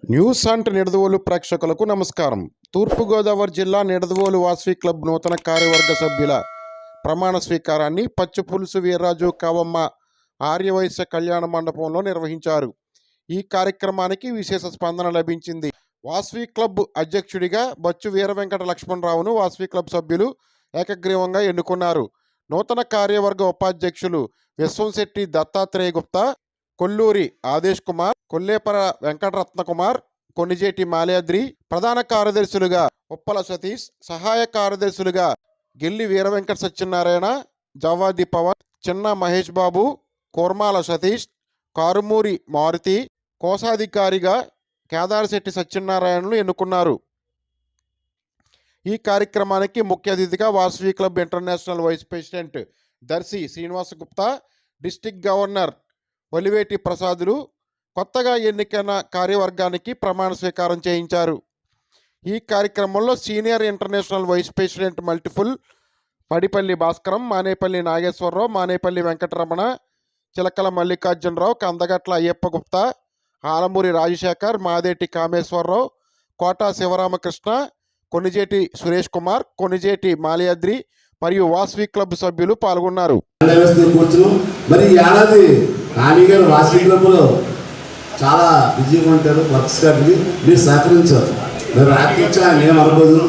News అంట్ నిడదవోలు ప్రేక్షకులకు నమస్కారం. తూర్పుగోదావరి జిల్లా నిడదవోలు వాసవి క్లబ్ నూతన కార్యవర్గ సభ్యుల ప్రమాణ స్వీకారాన్ని పచ్చిపులుసు వీర్రాజు కావమ్మ ఆర్యవైశ్య కళ్యాణ మండపంలో నిర్వహించారు. ఈ కార్యక్రమానికి విశేష స్పందన లభించింది. వాసవి క్లబ్ అధ్యక్షుడిగా బచ్చు వీర వెంకట లక్ష్మణరావును వాసవి క్లబ్ సభ్యులు ఏకగ్రీవంగా ఎన్నుకున్నారు. నూతన కార్యవర్గ ఉపాధ్యక్షులు విశ్వంశెట్టి దత్తాత్రేయ గుప్తా, కొల్లూరి ఆదేశ్ కుమార్, కొల్లేపర వెంకటరత్న కుమార్, కొనిజేటి మాల్యాద్రి, ప్రధాన కార్యదర్శులుగా ఉప్పల సతీష్, సహాయ కార్యదర్శులుగా గిల్లి వీర వెంకట సత్యనారాయణ, జవాది పవన్, చిన్న మహేష్ బాబు, కూర్మాల సతీష్, కారుమూరి మారుతి, కోశాధికారిగా కేదారశెట్టి సత్యనారాయణను ఎన్నుకున్నారు. ఈ కార్యక్రమానికి ముఖ్య అతిథిగా Vasavi club international vice president Darshi Srinivasa Gupta, district governor Valiveti ప్రసాదులు కొత్తగా ఎన్నికైన కార్యవర్గానికి ప్రమాణ స్వీకారం చేయించారు. ఈ కార్యక్రమంలో senior international vice president multiple Padipalli Bhaskaram, Manepalli Nageswararao, Manepalli Venkataramana, Chilakala Mallikarjunarao, Kandagatla Ayyappa Gupta, Alamuri Rajasekhar, Madeti Kameswararao, Kota Sivaramakrishna, Konijeti Suresh Kumar, Konijeti Malyadri మరియు వాసవి క్లబ్ సభ్యులు పాల్గొన్నారు. మరి ఏడాది నాని గారు వాసవి క్లబ్లో చాలా బిజీగా ఉంటారు. వర్క్స్ గారికి మీరు సహకరించారు. మీరు రాకించా నేను అనుకోదు.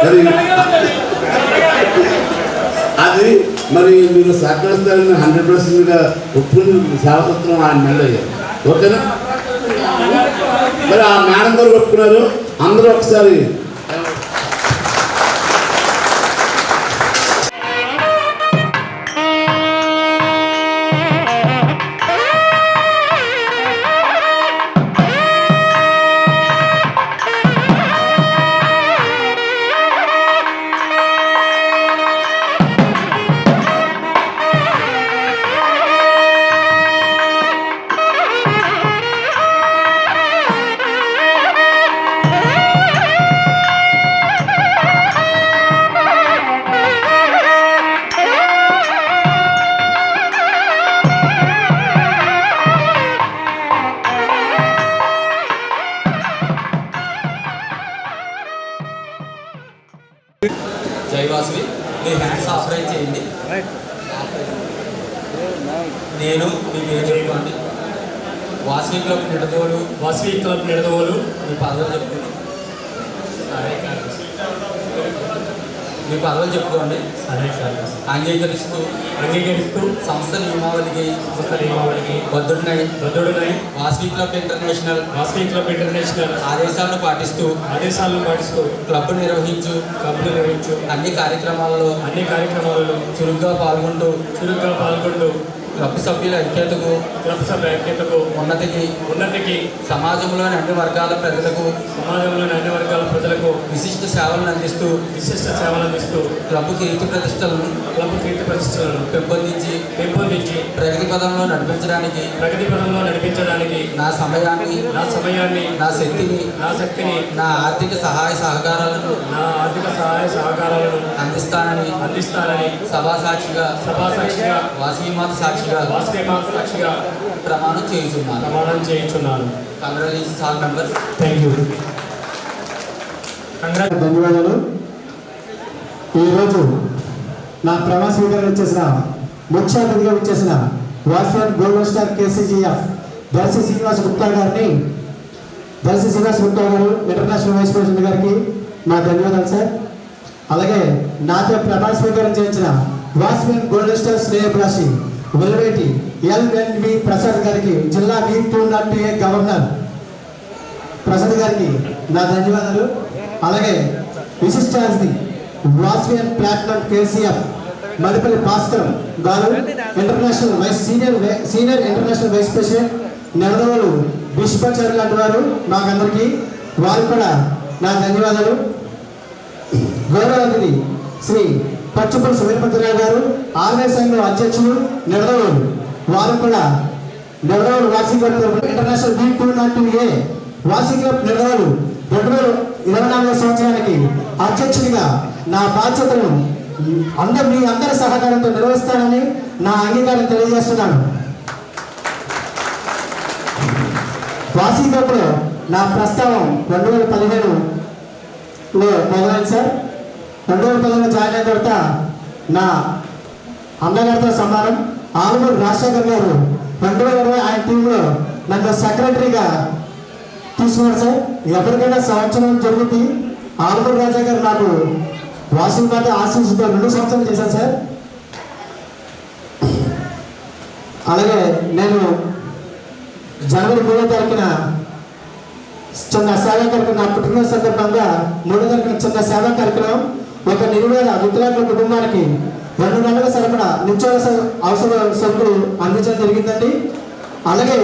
మరి అది మరి మీరు సహకరిస్తారని 100%గా ఒప్పుకుని సేవసత్వం ఆయన మెల్ల అయ్యారు. ఓకేనా? మరి ఆ మేడం గారు ఒప్పుకున్నారు. అందరూ ఒకసారి జై వాసవి. మీ హ్యాండ్స్ ఆపరేట్ చేయండి. నేను మీ పేరు చెప్పుకోండి. వాసవి క్లబ్ నిడదవోలు మీ పదవులు చెప్పుకోండి. మీ పదవులు చెప్పుకోండి. అంగీకరిస్తూ సంస్థ నియమావళికి బద్ధుడినై వాసవి క్లబ్ ఇంటర్నేషనల్ ఆదేశాలను పాటిస్తూ క్లబ్ నిర్వహించు అన్ని కార్యక్రమాలలో చురుగ్గా పాల్గొంటూ క్లబ్ సభ్యుల ఐక్యతకు ఉన్నతికి సమాజంలోని అన్ని వర్గాల ప్రజలకు విశిష్ట సేవలను అందిస్తూ క్లబ్ కీర్తి ప్రతిష్టలను పెంపొందించి ప్రగతి పదంలో నడిపించడానికి నా సమయాన్ని నా శక్తిని నా ఆర్థిక సహాయ సహకారాలను అందిస్తానని సభా సాక్షిగా వాసవి మాత సాక్షిగా ప్రమాణం చేయించున్నాను. Congratulations all members. Thank you. ధన్యవాదాలు. ఈరోజు నా ప్రమాణ స్వీకారం వచ్చేసిన ముఖ్య అతిథిగా వచ్చేసిన Vasavi golden star KCGF Darshi Srinivasa Gupta గారు ఇంటర్నేషనల్ వైస్ ప్రెసిడెంట్ గారికి మా ధన్యవాదాలు సార్. అలాగే నాతో ప్రమాణ స్వీకారం చేయించిన వాసవి గోల్డెన్ స్టార్ శ్రేయభిలాషి వెల్వేటి ఎల్ఎన్వి ప్రసాద్ గారికి, జిల్లా V202A గవర్నర్ ప్రసాద్ గారికి నా ధన్యవాదాలు. అలాగే విశిష్ట అతిథి వాసవి ప్లాటినం కేసీఎఫ్ మదిపల్లి భాస్కర్ గారు, senior international vice president Nidadavolu Vishwacharya లాంటి వారు మాకందరికీ, వారికి కూడా నా ధన్యవాదాలు. గౌరవ అతిథి శ్రీ పచ్చిపులుసు వీరభద్రరావు గారు, ఆర్వై సంఘం అధ్యక్షులు నిడదవోలు, వారు కూడా Nidadavolu Vasavi club international V202A Vasavi club Nidadavolu 2024 సంవత్సరానికి అధ్యక్షుడిగా నా బాధ్యతను మీ అందరి సహకారంతో నిర్వహిస్తానని నా అంగీకారం తెలియజేస్తున్నాను. వాసవి క్లబ్లో నా ప్రస్తావం 2015లో మొదలైంది సార్. 2015 జాయిన్ అయిన తర్వాత నా అన్నగారితో సమానం ఆలుమూరు రాజశేఖర్ గారు 2020 ఆయన టీంలో నన్ను సెక్రటరీగా తీసుకున్నారు సార్. ఎవరికైనా సంవత్సరం జరుగుతుంది. ఆలుమూరు రాజా గారు నాకు వాసింపాట ఆశీస్సుతో 2 సంవత్సరాలు చేశాను సార్. అలాగే నేను జనవరి 3వ తారీఖున చిన్న సేవా కార్యక్రమం, నా పుట్టినరోజు సందర్భంగా 3వ తారీఖున చిన్న సేవా కార్యక్రమం ఒక నిరుపేద వికలాంగుల కుటుంబానికి 2 నెలల సరిపడా నిత్యావసర అవసర సరుకులు అందించడం జరిగిందండి. అలాగే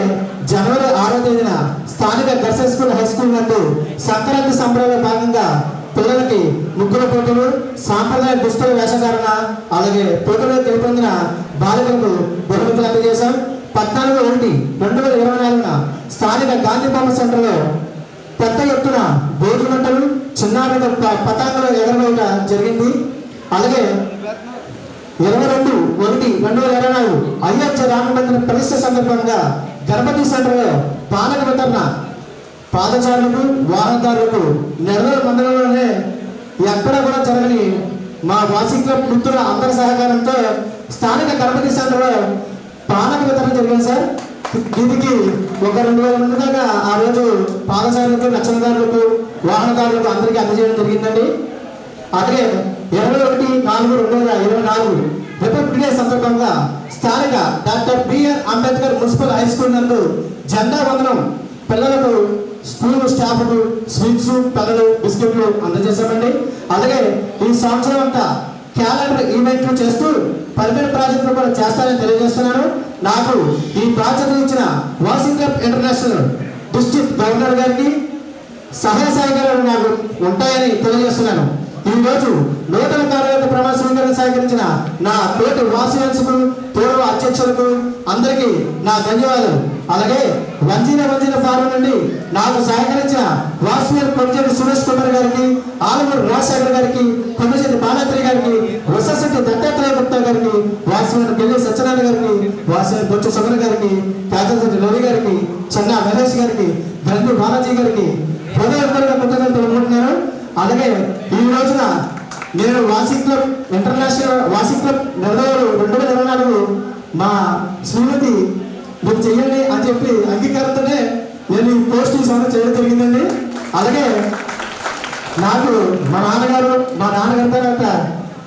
జనవరి 6వ తేదీన స్థానిక గర్ల్స్ స్కూల్ హై స్కూల్ నందు సంక్రాంతి సంబరాల భాగంగా పిల్లలకి ముగ్గుల పోటీలు, సాంప్రదాయ దుస్తుల వేషధారణ, అలాగే పోటీలో గెలుపొందిన బాలికలకు బహుమతులు అందజేశాం. 14/1/2024 స్థానిక గాంధీ బొమ్మ సెంటర్లో పెద్ద ఎత్తున భోగి మంటలు, చిన్నారుల పతాకాలు ఎగరవేయట జరిగింది. అలాగే 22/1/2024 అయోధ్య రామ మందిర ప్రతిష్ఠ సందర్భంగా గణపతి సెంటర్లో పానక వితరణ పాదచారులకు, వాహనదారులకు నెల్లూరు మండలంలోనే ఎక్కడా కూడా జరగని మా వాసి క్లబ్ మిత్రుల అందరి సహకారంతో స్థానిక గణపతి సెంటర్లో పానక వితరణ జరిగింది సార్. దీనికి ఒక 2,000 మంది దాకా ఆ రోజు పాదచారులకు, లక్షణదారులకు, వాహనదారులకు అందరికీ అందజేయడం జరిగిందండి. అలాగే 21/4/2024 రిపబ్లిక్ డే సందర్భంగా స్థానిక doctor B R Ambedkar municipal high school నందు జెండా వందనం పిల్లలకు, స్కూల్ స్టాఫ్కు స్వీట్స్, పెన్నులు, బిస్కెట్లు అందజేశామండి. అలాగే ఈ సంవత్సరం అంతా క్యాలెండర్ ఈవెంట్లు చేస్తూ పర్మనెంట్ ప్రాజెక్టులు కూడా చేస్తానని తెలియజేస్తున్నాను. నాకు ఈ ప్రాజెక్టు ఇచ్చిన వాసి క్లబ్ ఇంటర్నేషనల్ డిస్ట్రిక్ట్ గవర్నర్ గారికి సహాయ సహకారాలు నాకు ఉంటాయని తెలియజేస్తున్నాను. ఈ రోజు నూతన కార్యవర్గ ప్రమాణ స్వీకారం సహకరించిన నా తోటి వాసియన్స్కు, పూర్వ అధ్యక్షులకు అందరికీ నా ధన్యవాదాలు. అలాగే వంజీన ఫారం నుండి నాకు సహకరించిన వాసియన్ కొంచెం సురేష్ కుమార్ గారికి, ఆలుమూరు రాజశేఖర్ గారికి, కొండచెట్టి బాలాత్రి గారికి, వసశెట్టి దత్తాత్రేయ గుప్తా గారికి, వాసియన్ పెళ్లి సత్యనారాయణ గారికి, వాసియన్ బొచ్చు సుమన్ గారికి, కాజల్శెట్టి రవి గారికి, చెన్నా మహేష్ గారికి, దండు బాలాజీ గారికి హృదయపూర్వక కృతజ్ఞతలు తెలుపుకుంటున్నాను. అలాగే ఈ రోజున నేను వాసి క్లబ్ ఇంటర్నేషనల్ వాసి క్లబ్ నిర్ణయాలు 2024 మా శ్రీమతి మీరు చెయ్యండి అని చెప్పి అంగీకారంతోనే నేను ఈ పోస్ట్ తీసుకోవడం చేయడం జరిగిందండి. అలాగే నాకు మా నాన్నగారు తర్వాత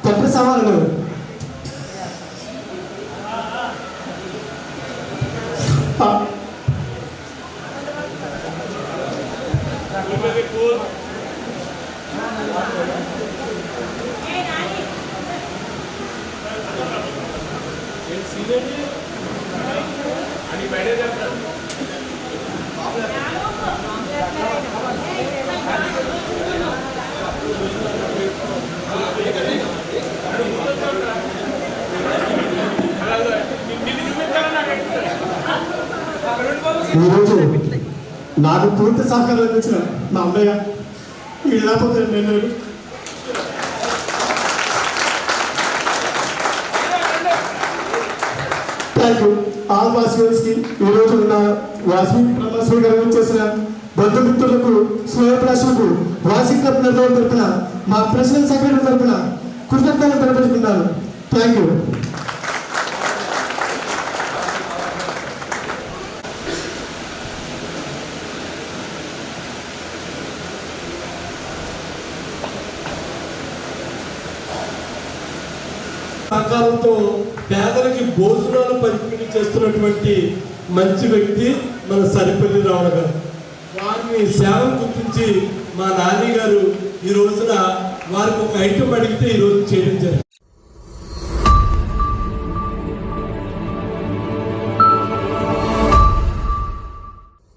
తండ్రి సవాళ్ళు ఈరోజు నాకు పూర్తి సహకారం అందించిన మా అమ్మయ్య లేకపోతే నేను థ్యాంక్ యూ ఆల్ వాసియన్స్కి. ఈరోజు నా వాసి ప్రమాణ స్వీకారం చేసిన బంధుమిత్రులకు, స్నేహప్రాసులకు వాసి క్లబ్ నిర్ణయం తరపున, మా ప్రెసిడెంట్ సెక్రటరీ తరపున కృతజ్ఞతలు తెలియజేసుకున్నాను. Thank you. సహకారంతో పేదలకి భోజనాలు పంపిణీ చేస్తున్నటువంటి మంచి వ్యక్తి మన సరిపల్లి రావణ గారు. వారిని సేవను గుర్తించి మా నాని గారు ఈ రోజున వారికి ఒక ఐటమ్ అడిగితే ఈరోజు చేయడం జరిగింది.